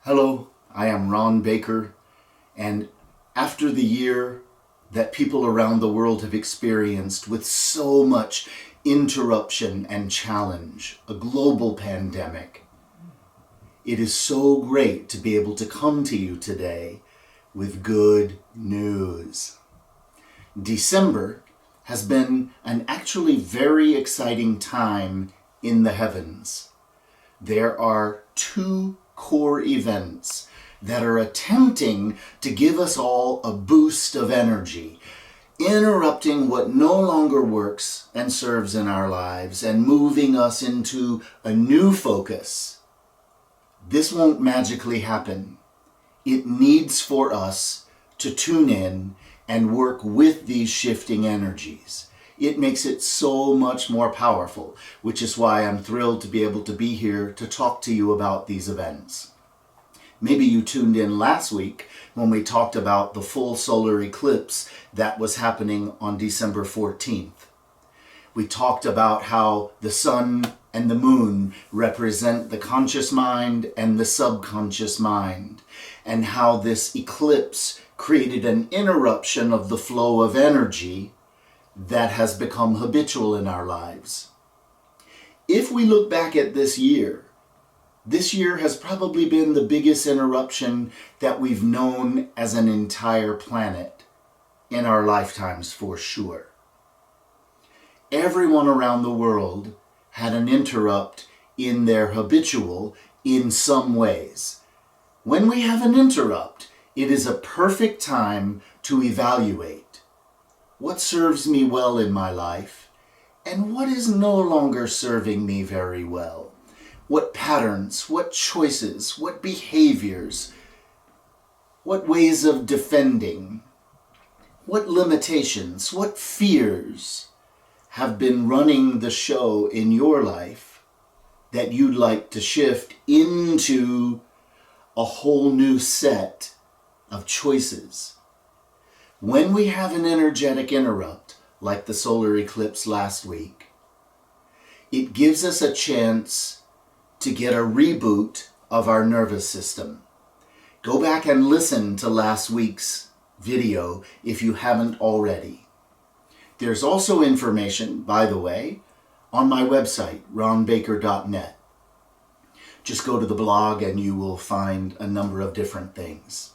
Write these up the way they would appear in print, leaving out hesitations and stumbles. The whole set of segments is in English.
Hello, I am Ron Baker, and after the year that people around the world have experienced with so much interruption and challenge, a global pandemic, it is so great to be able to come to you today with good news. December has been an actually very exciting time in the heavens. There are two core events that are attempting to give us all a boost of energy, interrupting what no longer works and serves in our lives and moving us into a new focus. This won't magically happen. It needs for us to tune in and work with these shifting energies. It makes it so much more powerful, which is why I'm thrilled to be able to be here to talk to you about these events. Maybe you tuned in last week when we talked about the full solar eclipse that was happening on December 14th. We talked about how the sun and the moon represent the conscious mind and the subconscious mind, and how this eclipse created an interruption of the flow of energy that has become habitual in our lives. If we look back at this year has probably been the biggest interruption that we've known as an entire planet in our lifetimes, for sure. Everyone around the world had an interrupt in their habitual in some ways. When we have an interrupt, it is a perfect time to evaluate what serves me well in my life and what is no longer serving me very well. What patterns, what choices, what behaviors, what ways of defending, what limitations, what fears have been running the show in your life that you'd like to shift into a whole new set of choices. When we have an energetic interrupt, like the solar eclipse last week, it gives us a chance to get a reboot of our nervous system. Go back and listen to last week's video if you haven't already. There's also information, by the way, on my website, ronbaker.net. Just go to the blog and you will find a number of different things.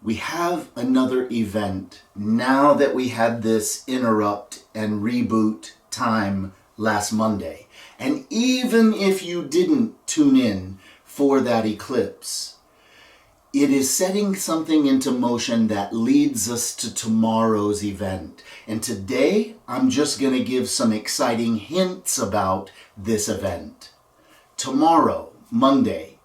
We have another event now that we had this interrupt and reboot time last Monday. And even if you didn't tune in for that eclipse, it is setting something into motion that leads us to tomorrow's event. And today, I'm just going to give some exciting hints about this event. Tomorrow, Monday,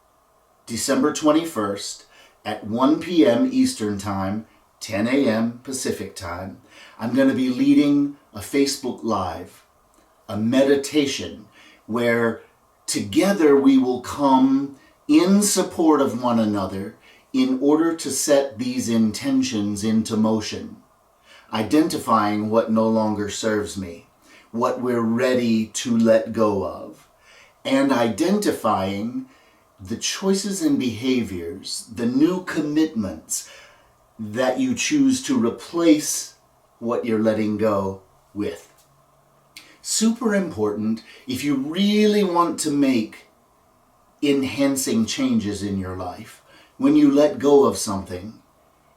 December 21st, at 1 p.m. Eastern Time, 10 a.m. Pacific Time, I'm going to be leading a Facebook Live, a meditation where together we will come in support of one another in order to set these intentions into motion, identifying what no longer serves me, what we're ready to let go of, and identifying the choices and behaviors, the new commitments that you choose to replace what you're letting go with. Super important if you really want to make enhancing changes in your life. When you let go of something,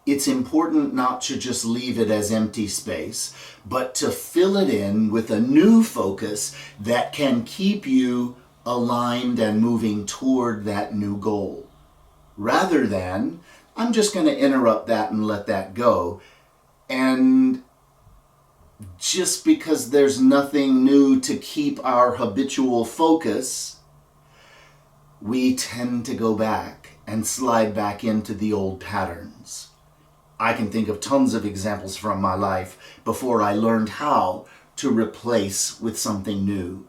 it's important not to just leave it as empty space, but to fill it in with a new focus that can keep you aligned and moving toward that new goal. Rather than, I'm just going to interrupt that and let that go. And just because there's nothing new to keep our habitual focus, we tend to go back and slide back into the old patterns. I can think of tons of examples from my life before I learned how to replace with something new,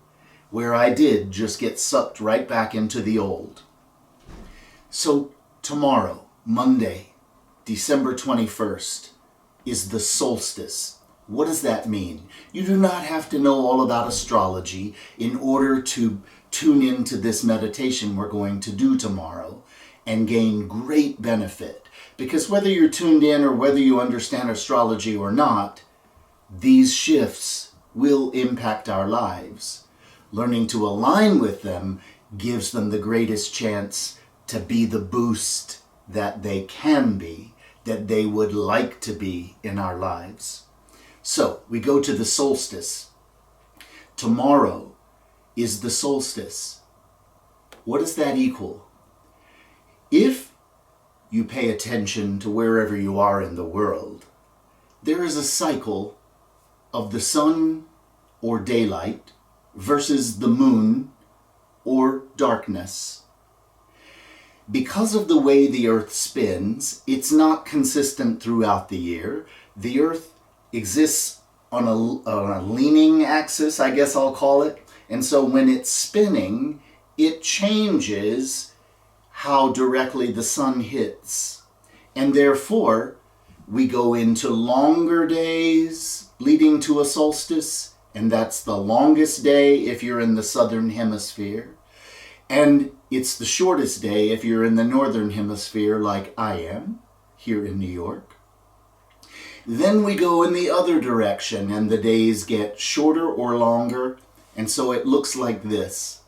where I did just get sucked right back into the old. So tomorrow, Monday, December 21st, is the solstice. What does that mean? You do not have to know all about astrology in order to tune into this meditation we're going to do tomorrow and gain great benefit. Because whether you're tuned in or whether you understand astrology or not, these shifts will impact our lives. Learning to align with them gives them the greatest chance to be the boost that they can be, that they would like to be in our lives. So we go to the solstice. Tomorrow is the solstice. What does that equal? If you pay attention to wherever you are in the world, there is a cycle of the sun or daylight versus the moon or darkness. Because of the way the earth spins, it's not consistent throughout the year. The earth exists on a leaning axis, I guess I'll call it. And so when it's spinning, it changes how directly the sun hits. And therefore, we go into longer days leading to a solstice, and that's the longest day if you're in the southern hemisphere. And it's the shortest day if you're in the northern hemisphere like I am here in New York. Then we go in the other direction and the days get shorter or longer, and so it looks like this.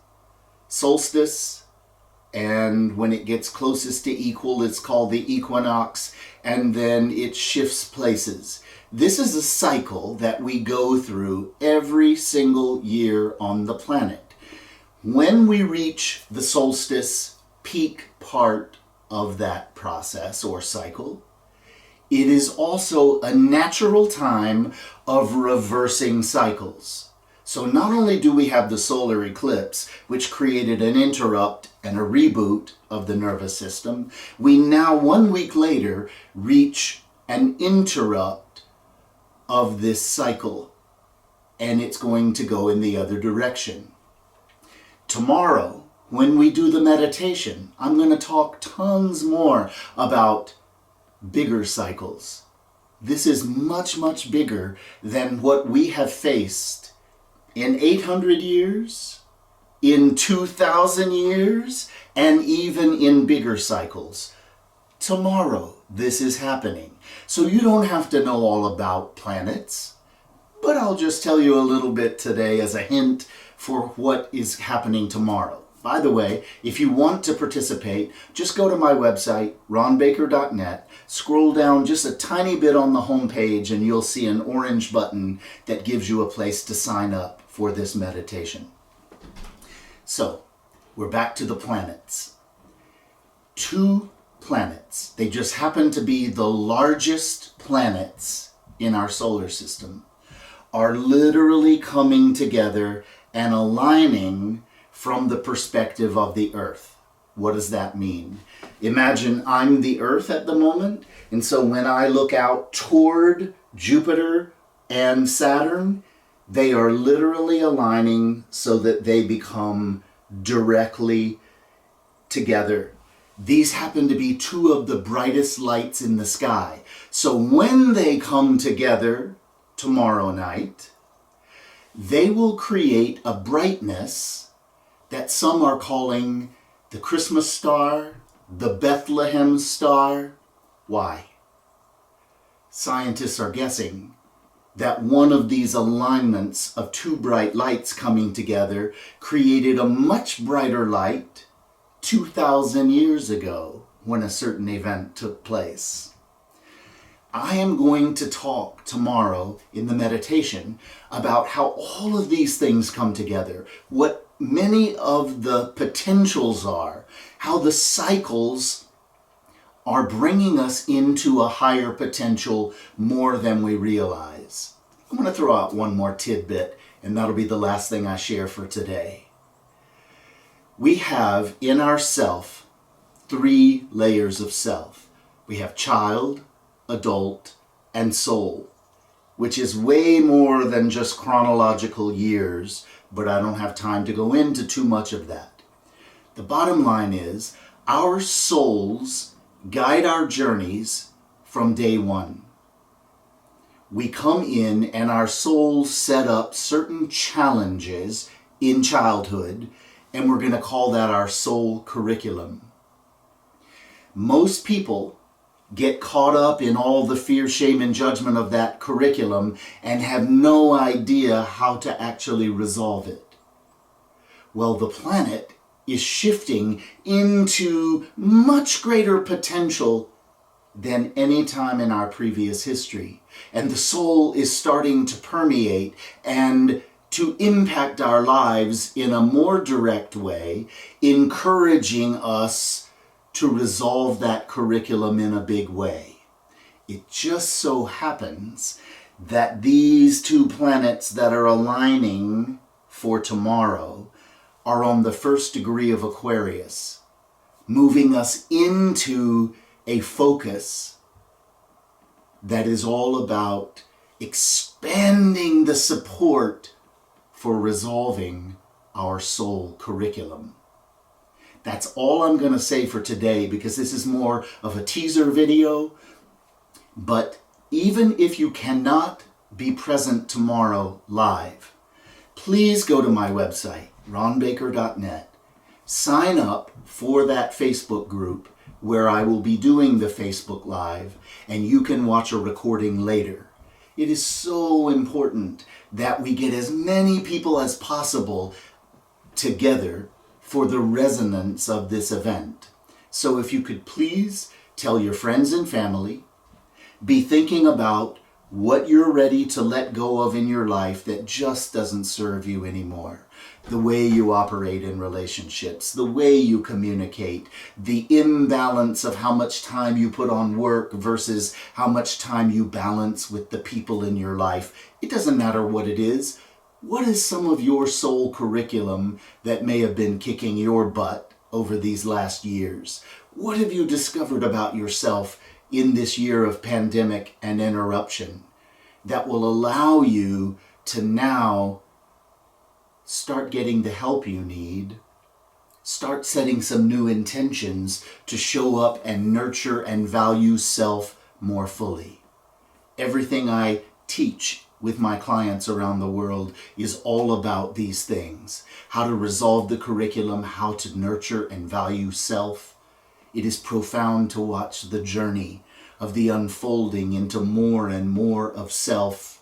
Solstice, and when it gets closest to equal, it's called the equinox, and then it shifts places. This is a cycle that we go through every single year on the planet. When we reach the solstice peak part of that process or cycle, it is also a natural time of reversing cycles. So not only do we have the solar eclipse, which created an interrupt and a reboot of the nervous system, we now 1 week later reach an interrupt of this cycle, and it's going to go in the other direction. Tomorrow, when we do the meditation, I'm going to talk tons more about bigger cycles. This is much, much bigger than what we have faced in 800 years, in 2,000 years, and even in bigger cycles. Tomorrow, this is happening. So you don't have to know all about planets, but I'll just tell you a little bit today as a hint for what is happening tomorrow. By the way, if you want to participate, just go to my website, ronbaker.net, scroll down just a tiny bit on the home page, and you'll see an orange button that gives you a place to sign up for this meditation. So, we're back to the planets. 2 planets. They just happen to be the largest planets in our solar system, are literally coming together and aligning from the perspective of the Earth. What does that mean? Imagine I'm the Earth at the moment, and so when I look out toward Jupiter and Saturn, they are literally aligning so that they become directly together. These happen to be 2 of the brightest lights in the sky. So when they come together tomorrow night, they will create a brightness that some are calling the Christmas star, the Bethlehem star. Why? Scientists are guessing that one of these alignments of 2 bright lights coming together created a much brighter light 2,000 years ago when a certain event took place. I am going to talk tomorrow in the meditation about how all of these things come together, what many of the potentials are, how the cycles are bringing us into a higher potential more than we realize. I'm going to throw out one more tidbit, and that'll be the last thing I share for today. We have in our self 3 layers of self. We have child, adult, and soul, which is way more than just chronological years, but I don't have time to go into too much of that. The bottom line is, our souls guide our journeys from day 1. We come in and our souls set up certain challenges in childhood, and we're going to call that our soul curriculum. Most people get caught up in all the fear, shame, and judgment of that curriculum and have no idea how to actually resolve it. Well, the planet is shifting into much greater potential than any time in our previous history. And the soul is starting to permeate and to impact our lives in a more direct way, encouraging us to resolve that curriculum in a big way. It just so happens that these two planets that are aligning for tomorrow are on the first degree of Aquarius, moving us into a focus that is all about expanding the support for resolving our soul curriculum. That's all I'm going to say for today, because this is more of a teaser video. But even if you cannot be present tomorrow live, please go to my website, ronbaker.net. Sign up for that Facebook group where I will be doing the Facebook Live, and you can watch a recording later. It is so important that we get as many people as possible together for the resonance of this event. So if you could please tell your friends and family, be thinking about what you're ready to let go of in your life that just doesn't serve you anymore. The way you operate in relationships, the way you communicate, the imbalance of how much time you put on work versus how much time you balance with the people in your life. It doesn't matter what it is. What is some of your soul curriculum that may have been kicking your butt over these last years? What have you discovered about yourself in this year of pandemic and interruption that will allow you to now start getting the help you need, start setting some new intentions to show up and nurture and value self more fully? Everything I teach with my clients around the world is all about these things. How to resolve the curriculum, how to nurture and value self. It is profound to watch the journey of the unfolding into more and more of self,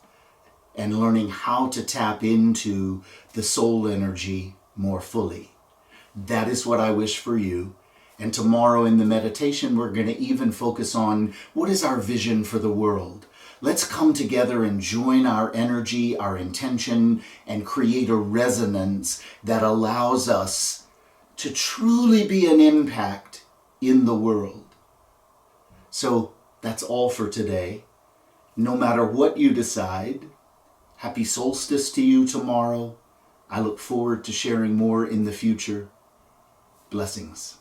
and learning how to tap into the soul energy more fully. That is what I wish for you. And tomorrow in the meditation, we're going to even focus on what is our vision for the world. Let's come together and join our energy, our intention, and create a resonance that allows us to truly be an impact in the world. So that's all for today. No matter what you decide, happy solstice to you tomorrow. I look forward to sharing more in the future. Blessings.